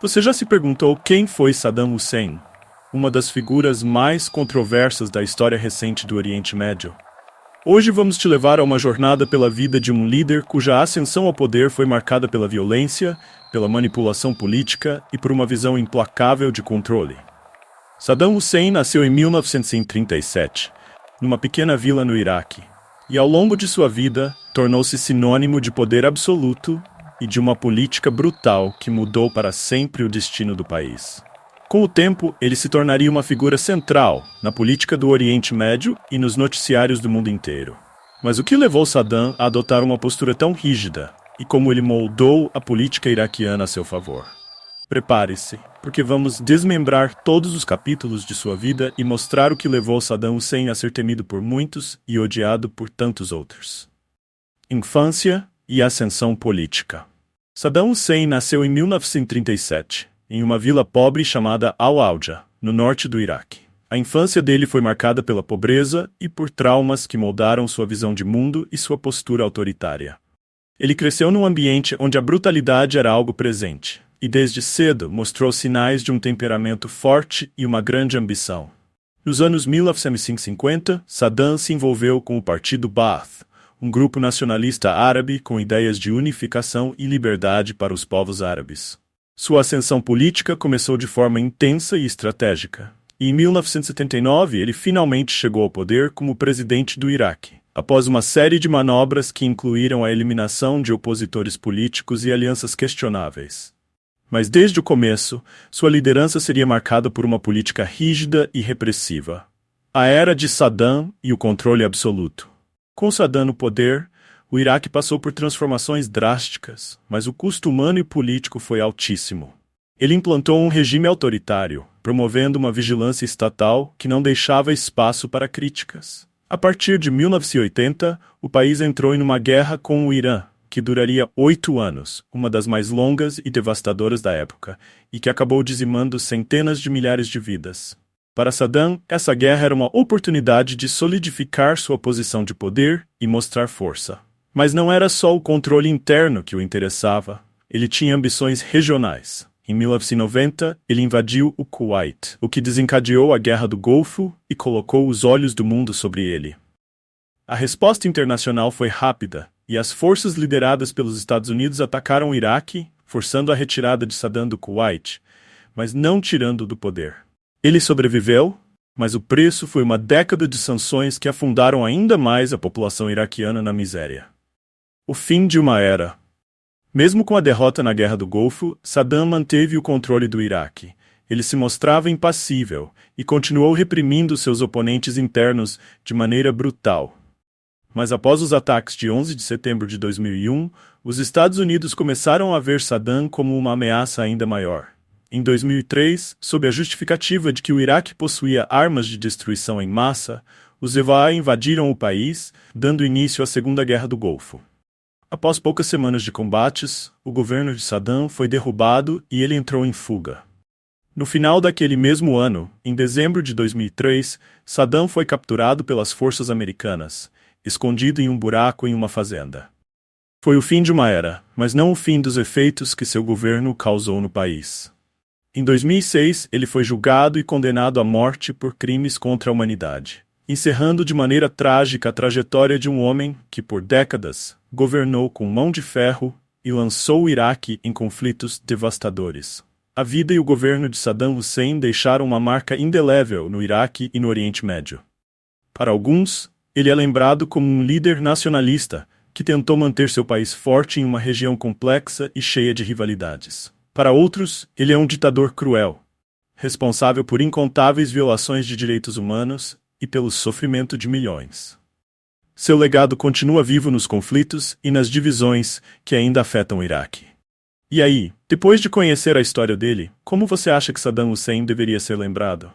Você já se perguntou quem foi Saddam Hussein? Uma das figuras mais controversas da história recente do Oriente Médio. Hoje vamos te levar a uma jornada pela vida de um líder cuja ascensão ao poder foi marcada pela violência, pela manipulação política e por uma visão implacável de controle. Saddam Hussein nasceu em 1937, numa pequena vila no Iraque, e ao longo de sua vida tornou-se sinônimo de poder absoluto e de uma política brutal que mudou para sempre o destino do país. Com o tempo, ele se tornaria uma figura central na política do Oriente Médio e nos noticiários do mundo inteiro. Mas o que levou Saddam a adotar uma postura tão rígida e como ele moldou a política iraquiana a seu favor? Prepare-se, porque vamos desmembrar todos os capítulos de sua vida e mostrar o que levou Saddam Hussein a ser temido por muitos e odiado por tantos outros. Infância e ascensão política. Saddam Hussein nasceu em 1937, em uma vila pobre chamada Al-Auja, no norte do Iraque. A infância dele foi marcada pela pobreza e por traumas que moldaram sua visão de mundo e sua postura autoritária. Ele cresceu num ambiente onde a brutalidade era algo presente, e desde cedo mostrou sinais de um temperamento forte e uma grande ambição. Nos anos 1950, Saddam se envolveu com o Partido Ba'ath, um grupo nacionalista árabe com ideias de unificação e liberdade para os povos árabes. Sua ascensão política começou de forma intensa e estratégica, e em 1979 ele finalmente chegou ao poder como presidente do Iraque, após uma série de manobras que incluíram a eliminação de opositores políticos e alianças questionáveis. Mas desde o começo, sua liderança seria marcada por uma política rígida e repressiva. A era de Saddam e o controle absoluto. Com Saddam no poder, o Iraque passou por transformações drásticas, mas o custo humano e político foi altíssimo. Ele implantou um regime autoritário, promovendo uma vigilância estatal que não deixava espaço para críticas. A partir de 1980, o país entrou em uma guerra com o Irã, que duraria 8 anos, uma das mais longas e devastadoras da época, e que acabou dizimando centenas de milhares de vidas. Para Saddam, essa guerra era uma oportunidade de solidificar sua posição de poder e mostrar força. Mas não era só o controle interno que o interessava. Ele tinha ambições regionais. Em 1990, ele invadiu o Kuwait, o que desencadeou a Guerra do Golfo e colocou os olhos do mundo sobre ele. A resposta internacional foi rápida, e as forças lideradas pelos Estados Unidos atacaram o Iraque, forçando a retirada de Saddam do Kuwait, mas não tirando-o do poder. Ele sobreviveu, mas o preço foi uma década de sanções que afundaram ainda mais a população iraquiana na miséria. O fim de uma era. Mesmo com a derrota na Guerra do Golfo, Saddam manteve o controle do Iraque. Ele se mostrava impassível e continuou reprimindo seus oponentes internos de maneira brutal. Mas após os ataques de 11 de setembro de 2001, os Estados Unidos começaram a ver Saddam como uma ameaça ainda maior. Em 2003, sob a justificativa de que o Iraque possuía armas de destruição em massa, os EVA invadiram o país, dando início à Segunda Guerra do Golfo. Após poucas semanas de combates, o governo de Saddam foi derrubado e ele entrou em fuga. No final daquele mesmo ano, em dezembro de 2003, Saddam foi capturado pelas forças americanas, escondido em um buraco em uma fazenda. Foi o fim de uma era, mas não o fim dos efeitos que seu governo causou no país. Em 2006, ele foi julgado e condenado à morte por crimes contra a humanidade, encerrando de maneira trágica a trajetória de um homem que, por décadas, governou com mão de ferro e lançou o Iraque em conflitos devastadores. A vida e o governo de Saddam Hussein deixaram uma marca indelével no Iraque e no Oriente Médio. Para alguns, ele é lembrado como um líder nacionalista que tentou manter seu país forte em uma região complexa e cheia de rivalidades. Para outros, ele é um ditador cruel, responsável por incontáveis violações de direitos humanos e pelo sofrimento de milhões. Seu legado continua vivo nos conflitos e nas divisões que ainda afetam o Iraque. E aí, depois de conhecer a história dele, como você acha que Saddam Hussein deveria ser lembrado?